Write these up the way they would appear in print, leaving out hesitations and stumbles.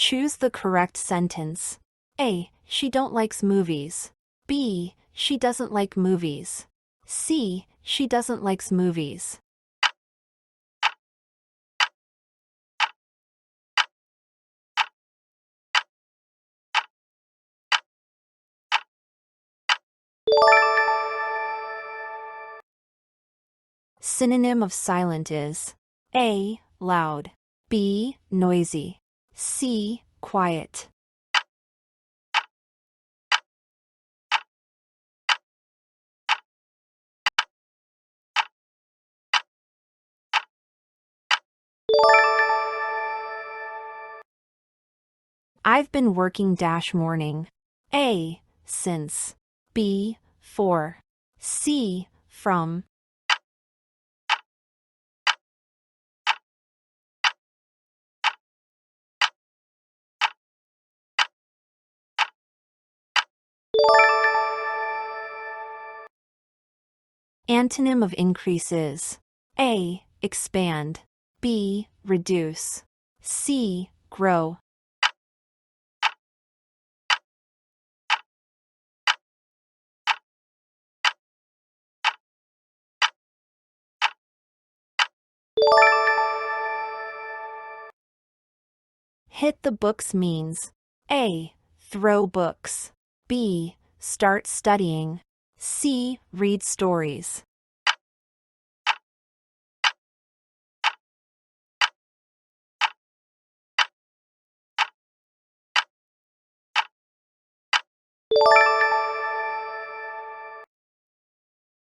Choose the correct sentence. A. She don't likes movies. B. She doesn't like movies. C. She doesn't likes movies. Synonym of silent is A. Loud. B. Noisy. C. Quiet. I've been working morning. A. Since. B. For. C. From. Antonym of increase is A. Expand. B. Reduce. C. Grow. Hit the books means A. Throw books. B. Start studying. C. Read stories.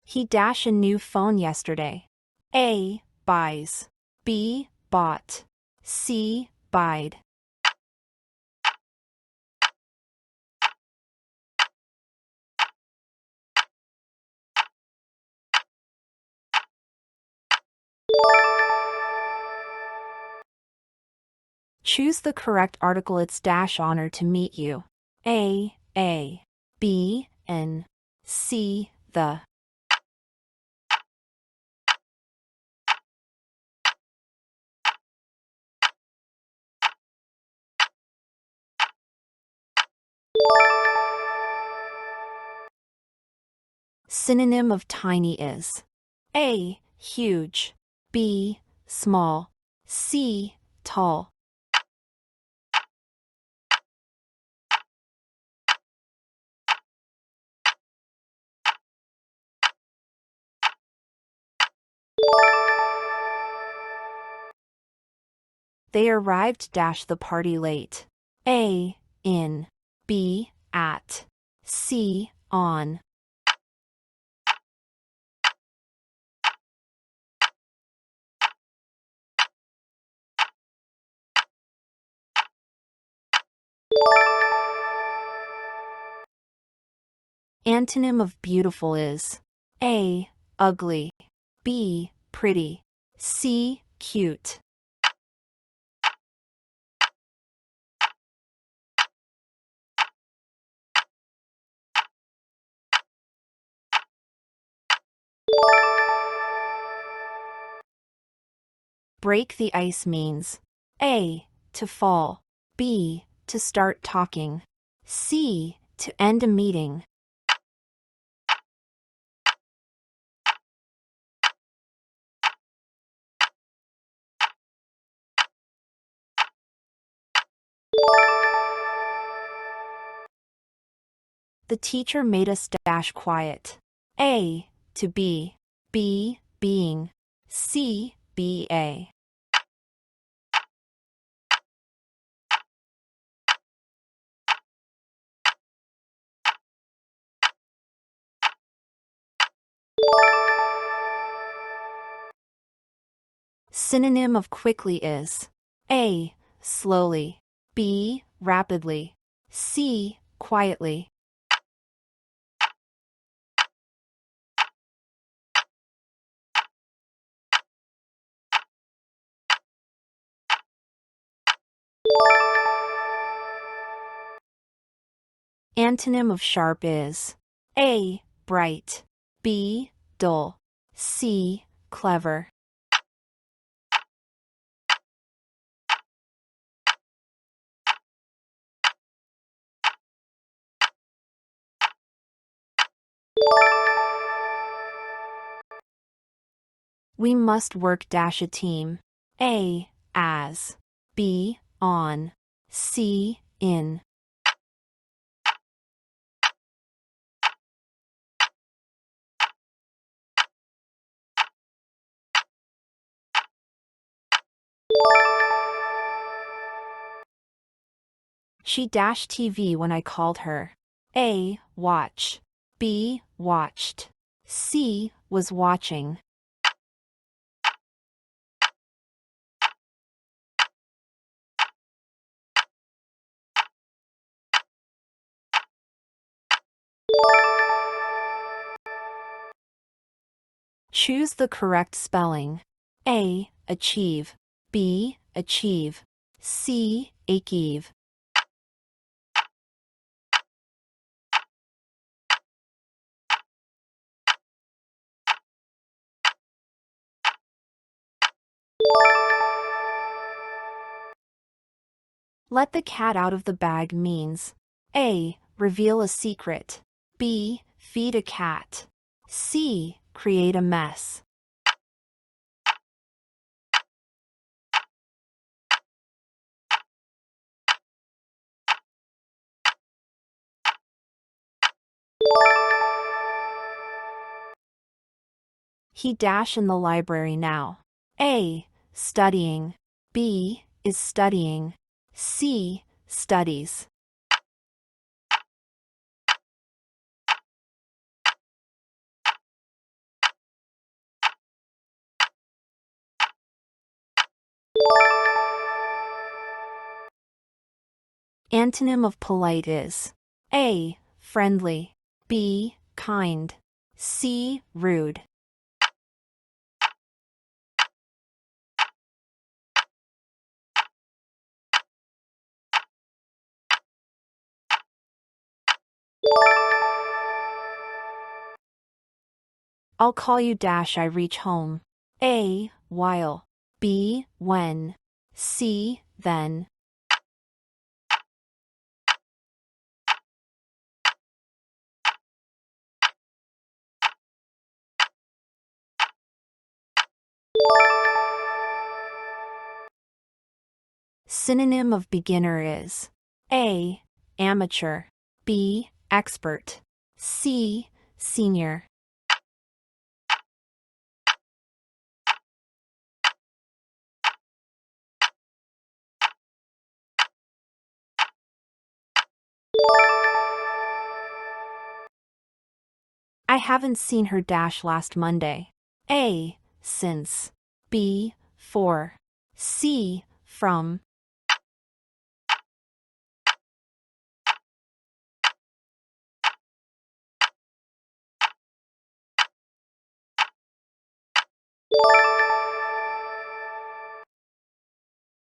He a new phone yesterday. A. Buys. B. Bought. C. Buyed. Choose the correct article. It's honor to meet you. A. B. N. C. The. Synonym of tiny is A. Huge. B. Small. C. Tall. They arrived the party late. A. In. B. At. C. On. Antonym of beautiful is A. Ugly. B. Pretty. C. Cute. Break the ice means A. To fall. B. To start talking. C. To end a meeting. The teacher made us quiet. A. To be. B. Being. C. Ba. Synonym of quickly is A. Slowly. B. Rapidly. C. Quietly. Antonym of sharp is A. Bright. B. Dull. C. Clever. We must work dash a team. A, as. B, on. C, in. She dashed TV when I called her. A, watch. B, watched. C, was watching. Choose the correct spelling. A, achieve. B, achieve. C, achieve. Let the cat out of the bag means A, reveal a secret. B, feed a cat. C, create a mess. He dash in the library now. A, studying. B, is studying. C, studies. Antonym of polite is A, friendly. B, kind. C, rude. I'll call you dash I reach home. A, while. B, when. C, then. Synonym of beginner is A, amateur. B, expert. C, senior. I haven't seen her dash last Monday. A, since. B, for. C, from.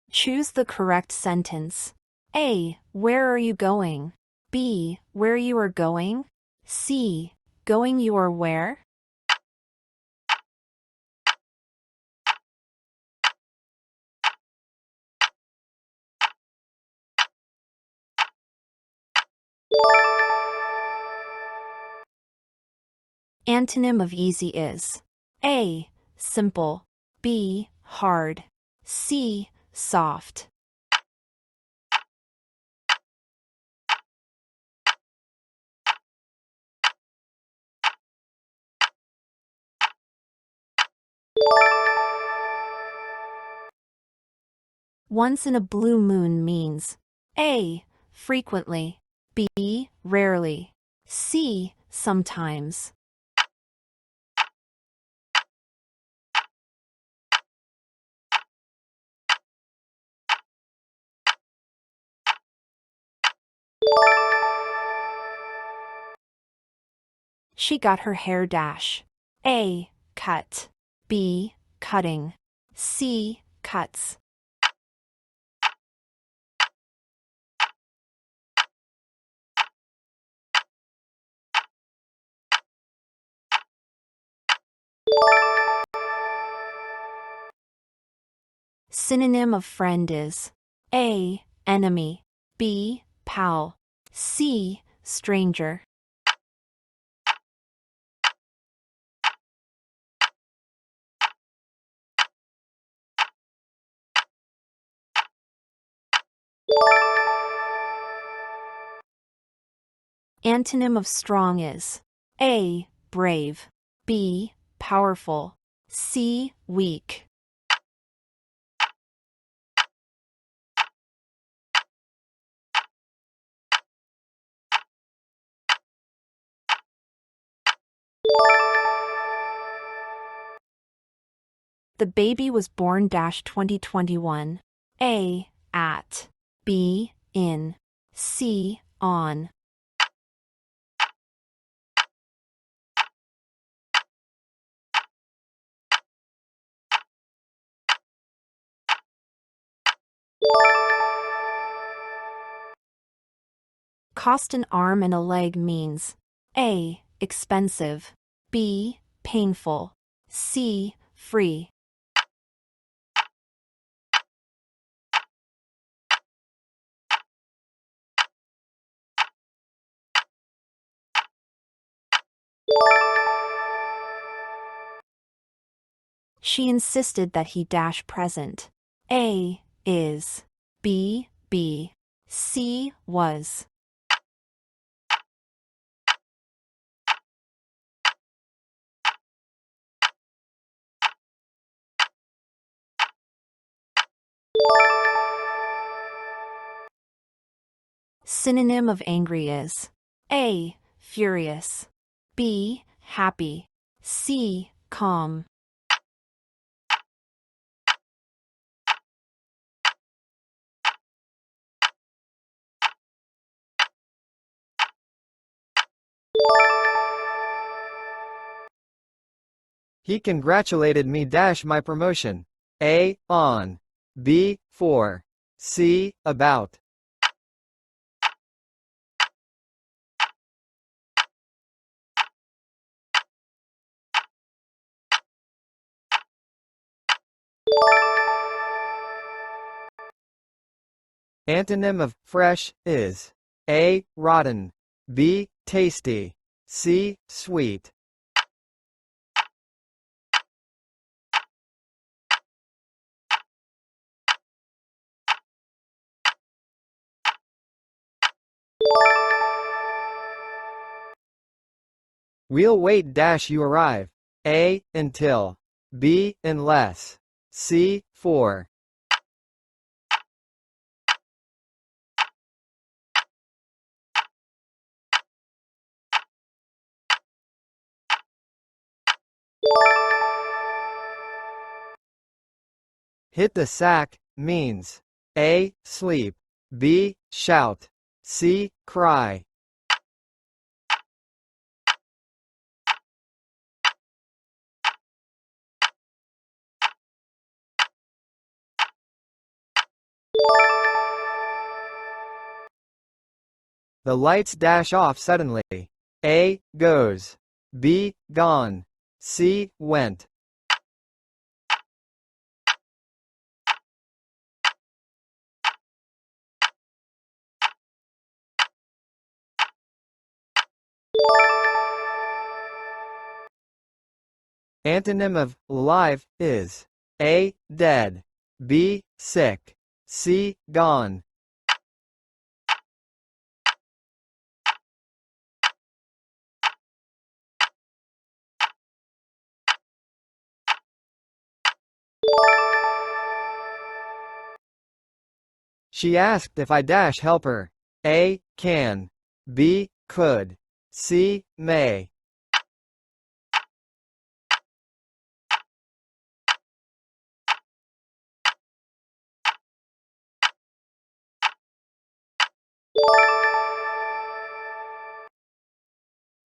Choose the correct sentence. A, where are you going? B, where you are going? C, going you are where? Antonym of easy is A, simple. B, hard. C, soft. Once in a blue moon means A, frequently. B, rarely. C, sometimes. She got her hair dash. A, cut. B, cutting. C, cuts. Synonym of friend is A, enemy. B, pal. C, stranger. Antonym of strong is A. Brave, B. Powerful, C. Weak. The baby was born 2021. A. At. B. In. C. On. Cost an arm and a leg means A. Expensive, B. Painful, C. Free. She insisted that he dash present. A. Is, B. Be, C. Was. Synonym of angry is A. Furious, B. Happy, C. Calm. He congratulated me dash my promotion. A. On. B. For. C. About. Antonym of fresh is A. Rotten, B. Tasty, C. Sweet. We'll wait dash you arrive. A. Until, B. Unless, C. For. Hit the sack means A. Sleep, B. Shout, C. Cry. The lights dash off suddenly. A. Goes, B. Gone, C. Went. Antonym of live is A. Dead, B. Sick, C. Gone. She asked if I dash help her. A. Can, B. Could, C. May.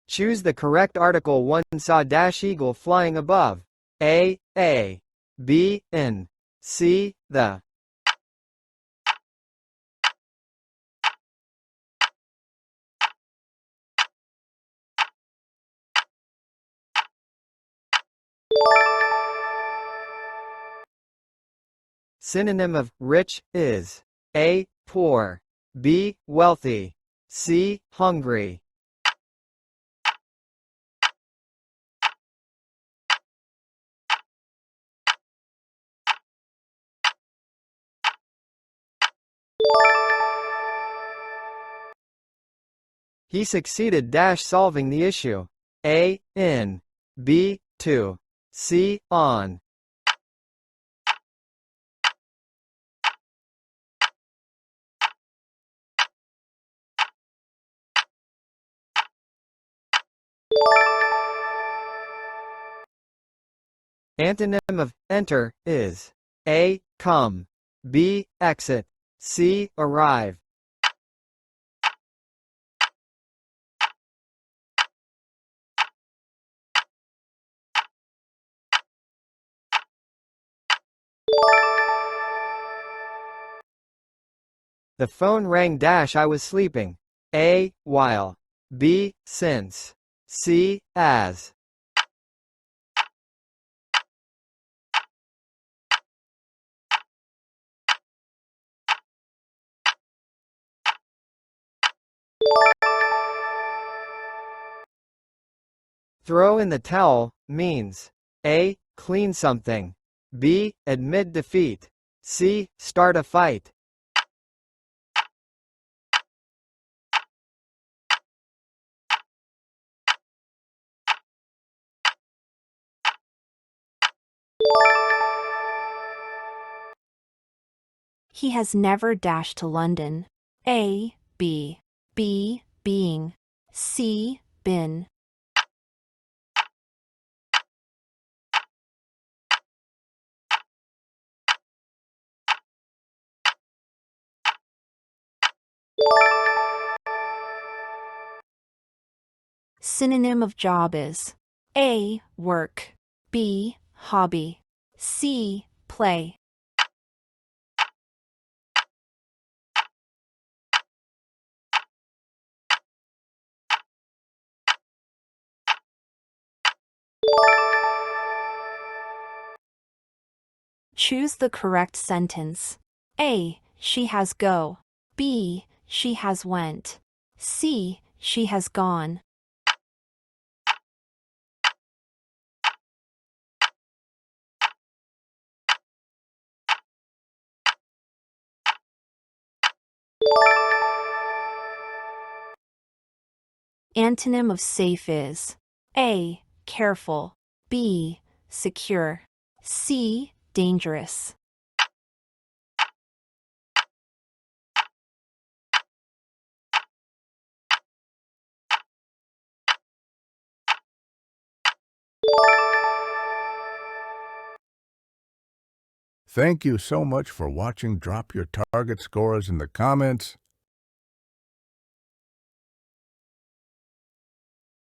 Choose the correct article. One saw dash eagle flying above. A. B. In, C. The. Synonym of rich is A. Poor, B. Wealthy, C. Hungry. He succeeded dash solving the issue. A. In. B. To. C. On. Antonym of enter is A. Come. B. Exit. C. Arrive. The phone rang dash I was sleeping. A. While. B. Since. C. As. Throw in the towel means A. Clean something. B. Admit defeat. C. Start a fight. He has never dashed to London. A. Be. B. Being. C. Been. Synonym of job is A. Work. B. Hobby. C. Play. Choose the correct sentence. A. She has go. B. She has went. C. She has gone. Antonym of safe is A. Careful. B. Secure. C. Dangerous. Thank you so much for watching. Drop your target scores in the comments.